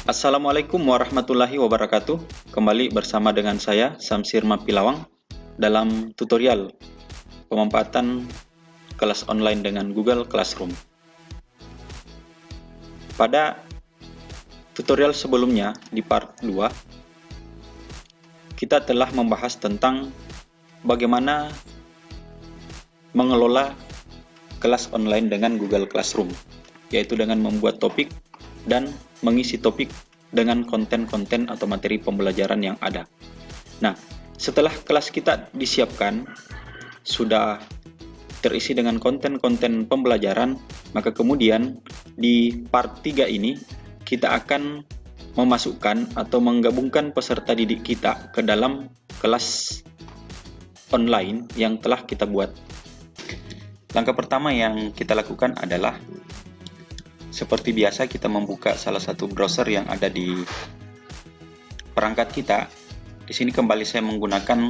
Assalamualaikum warahmatullahi wabarakatuh. Kembali bersama dengan saya, Samsir Mapilawang, dalam tutorial pemanfaatan kelas online dengan Google Classroom. Pada tutorial sebelumnya, di part 2, kita telah membahas tentang bagaimana mengelola kelas online dengan Google Classroom, yaitu dengan membuat topik dan mengisi topik dengan konten-konten atau materi pembelajaran yang ada. Nah, setelah kelas kita disiapkan, sudah terisi dengan konten-konten pembelajaran, maka kemudian di part 3 ini kita akan memasukkan atau menggabungkan peserta didik kita ke dalam kelas online yang telah kita buat. Langkah pertama yang kita lakukan adalah seperti biasa kita membuka salah satu browser yang ada di perangkat kita. Di sini kembali saya menggunakan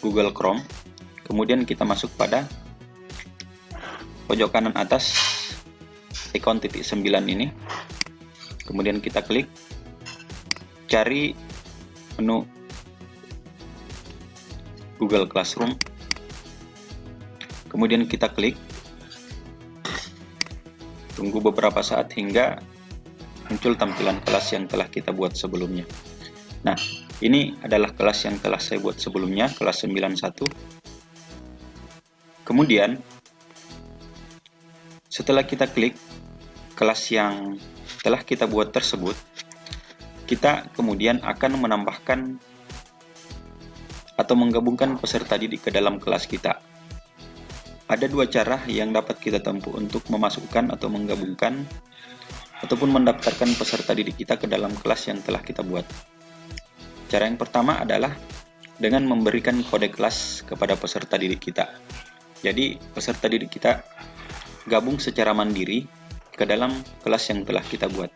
Google Chrome. Kemudian kita masuk pada pojok kanan atas ikon titik 9 ini. Kemudian kita klik cari menu Google Classroom. Kemudian kita klik. Tunggu beberapa saat hingga muncul tampilan kelas yang telah kita buat sebelumnya. Nah, ini adalah kelas yang telah saya buat sebelumnya, kelas 91. Kemudian, setelah kita klik kelas yang telah kita buat tersebut, kita kemudian akan menambahkan atau menggabungkan peserta didik ke dalam kelas kita. Ada dua cara yang dapat kita tempuh untuk memasukkan atau menggabungkan ataupun mendaftarkan peserta didik kita ke dalam kelas yang telah kita buat. Cara yang pertama adalah dengan memberikan kode kelas kepada peserta didik kita. Jadi, peserta didik kita gabung secara mandiri ke dalam kelas yang telah kita buat.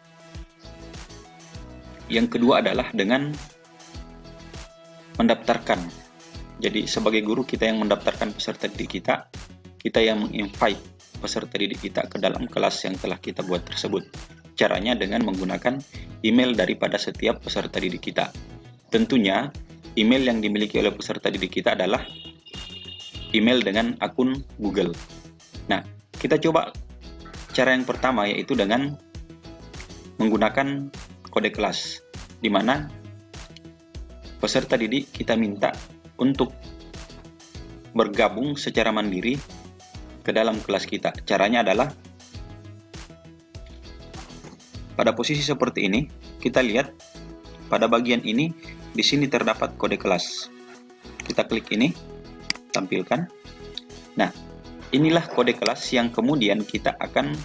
Yang kedua adalah dengan mendaftarkan. Jadi, sebagai guru kita yang mendaftarkan peserta didik kita yang menginvite peserta didik kita ke dalam kelas yang telah kita buat tersebut. Caranya dengan menggunakan email daripada setiap peserta didik kita. Tentunya, email yang dimiliki oleh peserta didik kita adalah email dengan akun Google. Nah, kita coba cara yang pertama, yaitu dengan menggunakan kode kelas, di mana peserta didik kita minta untuk bergabung secara mandiri ke dalam kelas kita. Caranya adalah pada posisi seperti ini, kita lihat pada bagian ini, di sini terdapat kode kelas. Kita klik ini, tampilkan. Nah, inilah kode kelas yang kemudian kita akan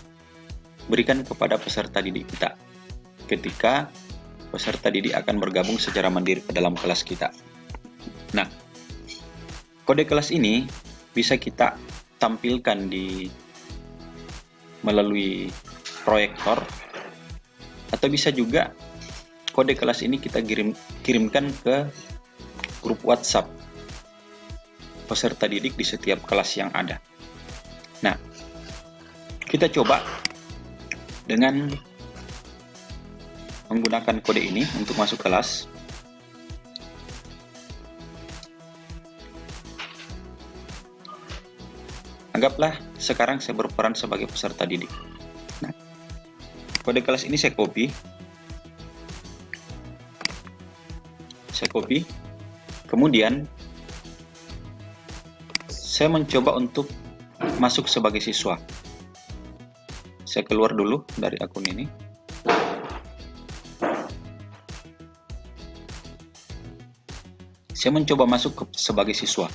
berikan kepada peserta didik kita ketika peserta didik akan bergabung secara mandiri ke dalam kelas kita. Nah, kode kelas ini bisa kita tampilkan melalui proyektor, atau bisa juga kode kelas ini kita kirimkan ke grup WhatsApp peserta didik di setiap kelas yang ada. Nah, kita coba dengan menggunakan kode ini untuk masuk kelas. Anggaplah sekarang saya berperan sebagai peserta didik. Nah, kode kelas ini saya copy. Kemudian saya mencoba untuk masuk sebagai siswa. Saya keluar dulu dari akun ini. Saya mencoba masuk sebagai siswa.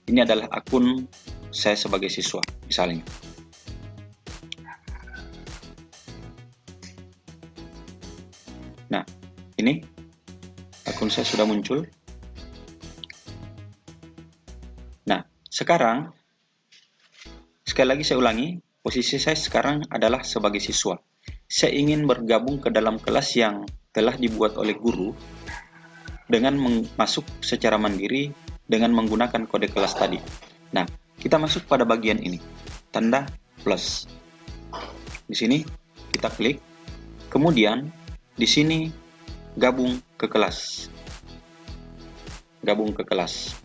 Ini adalah akun saya sebagai siswa, misalnya. Nah, ini akun saya sudah muncul. Nah, sekarang sekali lagi saya ulangi, posisi saya sekarang adalah sebagai siswa. Saya ingin bergabung ke dalam kelas yang telah dibuat oleh guru dengan masuk secara mandiri dengan menggunakan kode kelas tadi. Nah, kita masuk pada bagian ini, tanda plus. Di sini kita klik, kemudian di sini gabung ke kelas. Gabung ke kelas.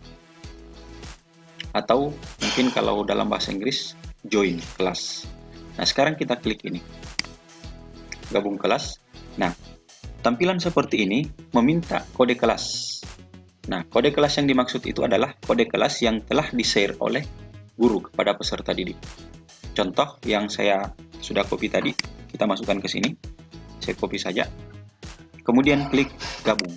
Atau mungkin kalau dalam bahasa Inggris, join kelas. Nah, sekarang kita klik ini. Gabung kelas. Nah, tampilan seperti ini meminta kode kelas. Nah, kode kelas yang dimaksud itu adalah kode kelas yang telah di-share oleh guru kepada peserta didik. Contoh yang saya sudah copy tadi, kita masukkan ke sini. Saya copy saja. Kemudian klik gabung.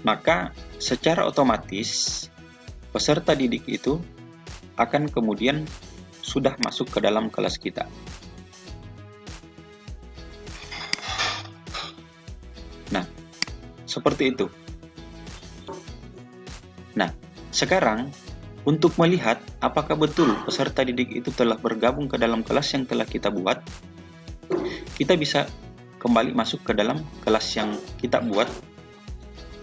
Maka secara otomatis peserta didik itu akan kemudian sudah masuk ke dalam kelas kita. Nah, seperti itu. Nah, sekarang untuk melihat apakah betul peserta didik itu telah bergabung ke dalam kelas yang telah kita buat, kita bisa kembali masuk ke dalam kelas yang kita buat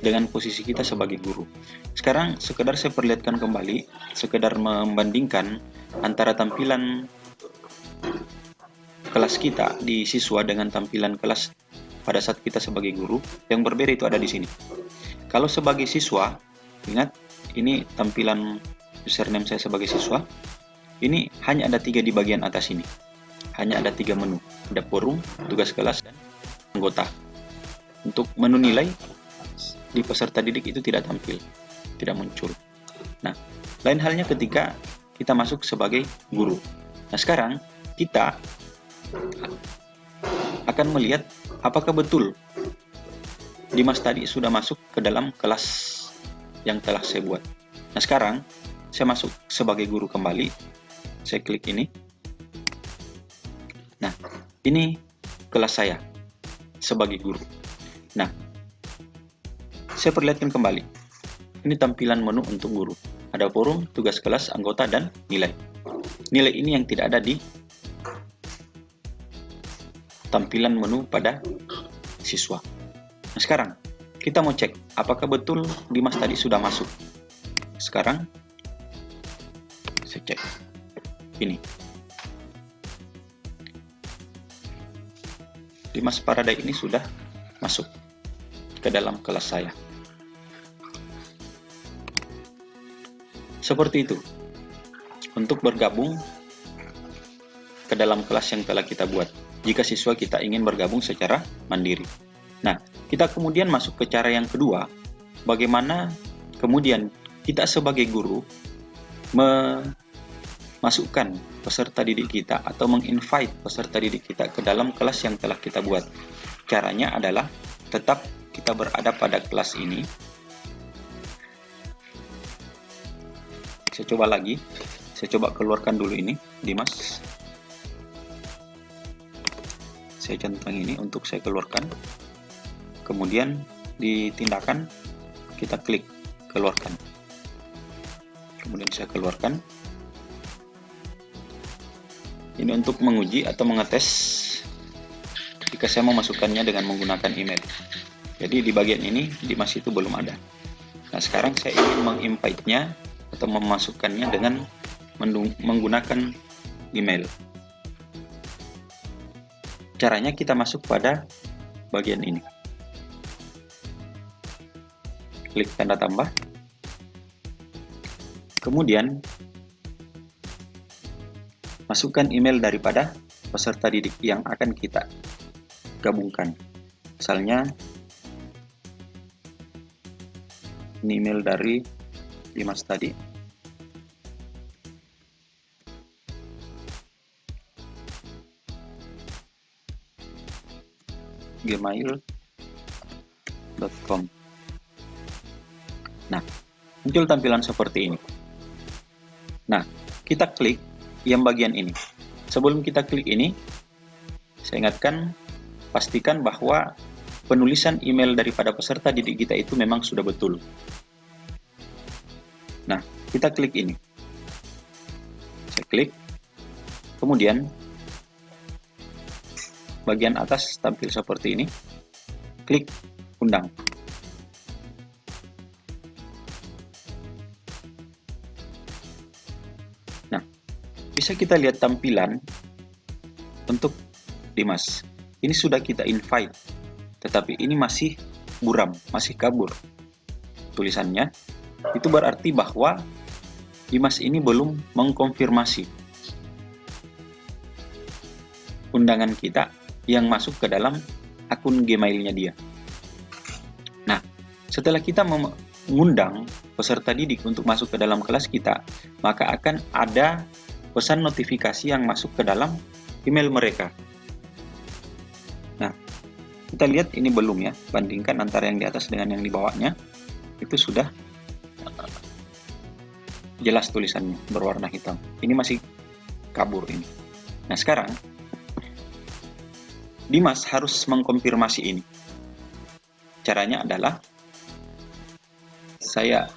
dengan posisi kita sebagai guru. Sekarang sekedar saya perlihatkan kembali, sekedar membandingkan antara tampilan kelas kita di siswa dengan tampilan kelas pada saat kita sebagai guru. Yang berbeda itu ada di sini. Kalau sebagai siswa, ingat ini tampilan username saya sebagai siswa. Ini hanya ada 3 di bagian atas ini. Hanya ada 3 menu. Ada forum, tugas kelas, dan anggota. Untuk menu nilai di peserta didik itu tidak tampil, tidak muncul. Nah, lain halnya ketika kita masuk sebagai guru. Nah, sekarang kita akan melihat apakah betul Dimas tadi sudah masuk ke dalam kelas yang telah saya buat. Nah, sekarang saya masuk sebagai guru kembali. Saya klik ini. Nah, ini kelas saya sebagai guru. Nah, saya perlihatkan kembali. Ini tampilan menu untuk guru. Ada forum, tugas kelas, anggota, dan nilai. Nilai ini yang tidak ada di tampilan menu pada siswa. Nah, sekarang kita mau cek apakah betul Dimas tadi sudah masuk. Sekarang saya cek ini. Dimas Paradai ini sudah masuk ke dalam kelas saya. Seperti itu. Untuk bergabung ke dalam kelas yang telah kita buat. Jika siswa kita ingin bergabung secara mandiri. Nah, kita kemudian masuk ke cara yang kedua. Bagaimana kemudian kita sebagai guru memasukkan peserta didik kita atau menginvite peserta didik kita ke dalam kelas yang telah kita buat. Caranya adalah tetap kita berada pada kelas ini. Saya coba lagi. Saya coba keluarkan dulu ini, Dimas. Saya centang ini untuk saya keluarkan. Kemudian di tindakan kita klik keluarkan. Kemudian saya keluarkan. Ini untuk menguji atau mengetes jika saya mau masukkannya dengan menggunakan email. Jadi di bagian ini Dimas itu belum ada. Nah, sekarang saya ingin menginvite-nya atau memasukkannya dengan menggunakan email. Caranya kita masuk pada bagian ini. Klik tanda tambah. Kemudian masukkan email daripada peserta didik yang akan kita gabungkan. Misalnya ini email dari Dimas tadi. gmail.com. Nah, muncul tampilan seperti ini. Nah, kita klik yang bagian ini. Sebelum kita klik ini, saya ingatkan, pastikan bahwa penulisan email daripada peserta didik kita itu memang sudah betul. Nah, kita klik ini. Saya klik. Kemudian, bagian atas tampil seperti ini. Klik undang. Nah, bisa kita lihat tampilan untuk Dimas. Ini sudah kita invite, tetapi ini masih buram, masih kabur tulisannya. Itu berarti bahwa Dimas ini belum mengkonfirmasi undangan kita yang masuk ke dalam akun Gmail-nya dia. Nah, setelah kita mengundang peserta didik untuk masuk ke dalam kelas kita, maka akan ada pesan notifikasi yang masuk ke dalam email mereka. Nah, kita lihat ini belum ya, bandingkan antara yang di atas dengan yang di bawahnya, itu sudah jelas tulisannya berwarna hitam. Ini masih kabur ini. Nah, sekarang Dimas harus mengkonfirmasi ini. Caranya adalah saya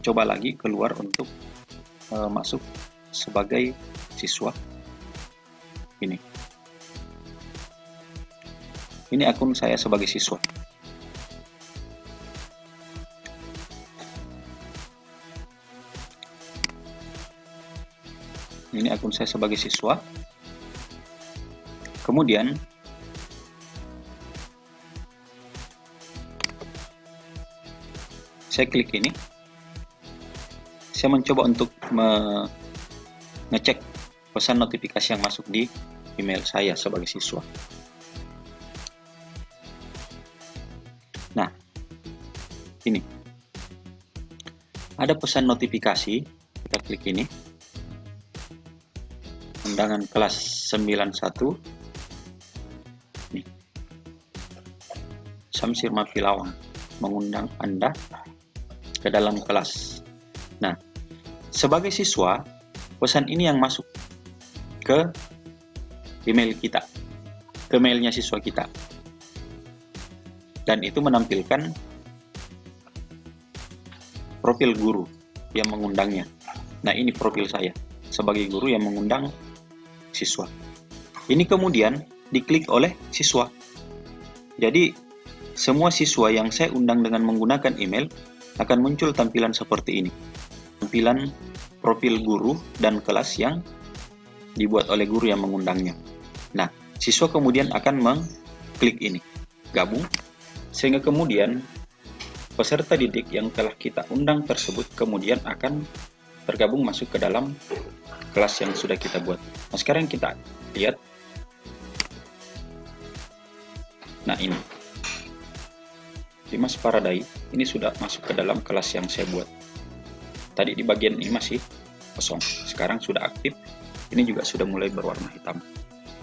coba lagi keluar untuk masuk sebagai siswa. Ini akun saya sebagai siswa. Ini akun saya sebagai siswa. Kemudian saya klik ini. Saya mencoba untuk mengecek pesan notifikasi yang masuk di email saya sebagai siswa. Nah, ini ada pesan notifikasi. Kita klik ini, undangan kelas 91 nih, Samsir Mapilawang mengundang Anda ke dalam kelas. Nah, sebagai siswa, pesan ini yang masuk ke email kita, ke mailnya siswa kita, dan itu menampilkan profil guru yang mengundangnya. Nah, ini profil saya sebagai guru yang mengundang siswa. Ini kemudian diklik oleh siswa. Jadi semua siswa yang saya undang dengan menggunakan email akan muncul tampilan seperti ini. Tampilan profil guru dan kelas yang dibuat oleh guru yang mengundangnya. Nah, siswa kemudian akan mengklik ini, gabung, sehingga kemudian peserta didik yang telah kita undang tersebut kemudian akan tergabung masuk ke dalam kelas yang sudah kita buat. Nah, sekarang kita lihat. Nah, ini Dimas Paradai ini sudah masuk ke dalam kelas yang saya buat. Tadi di bagian ini masih kosong, sekarang sudah aktif. Ini juga sudah mulai berwarna hitam,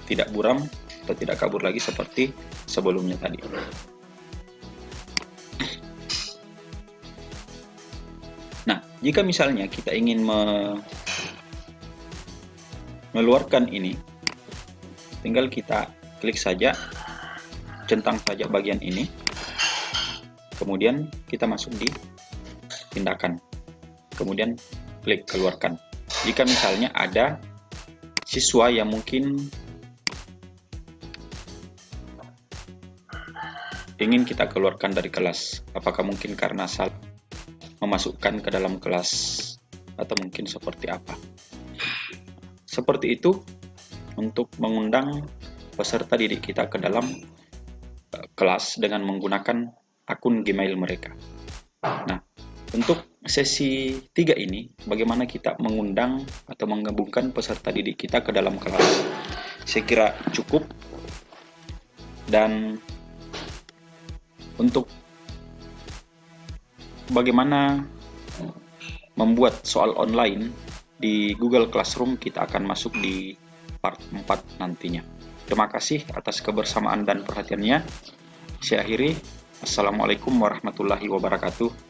tidak buram atau tidak kabur lagi seperti sebelumnya tadi. Nah, jika misalnya kita ingin mengeluarkan ini, tinggal kita klik saja, centang saja bagian ini, kemudian kita masuk di tindakan, kemudian klik keluarkan. Jika misalnya ada siswa yang mungkin ingin kita keluarkan dari kelas, apakah mungkin karena salah memasukkan ke dalam kelas atau mungkin seperti apa. Seperti itu untuk mengundang peserta didik kita ke dalam kelas dengan menggunakan akun Gmail mereka. Nah, untuk sesi 3 ini, bagaimana kita mengundang atau menggabungkan peserta didik kita ke dalam kelas. Saya kira cukup. Dan untuk bagaimana membuat soal online di Google Classroom, kita akan masuk di part 4 nantinya. Terima kasih atas kebersamaan dan perhatiannya. Saya akhiri. Assalamualaikum warahmatullahi wabarakatuh.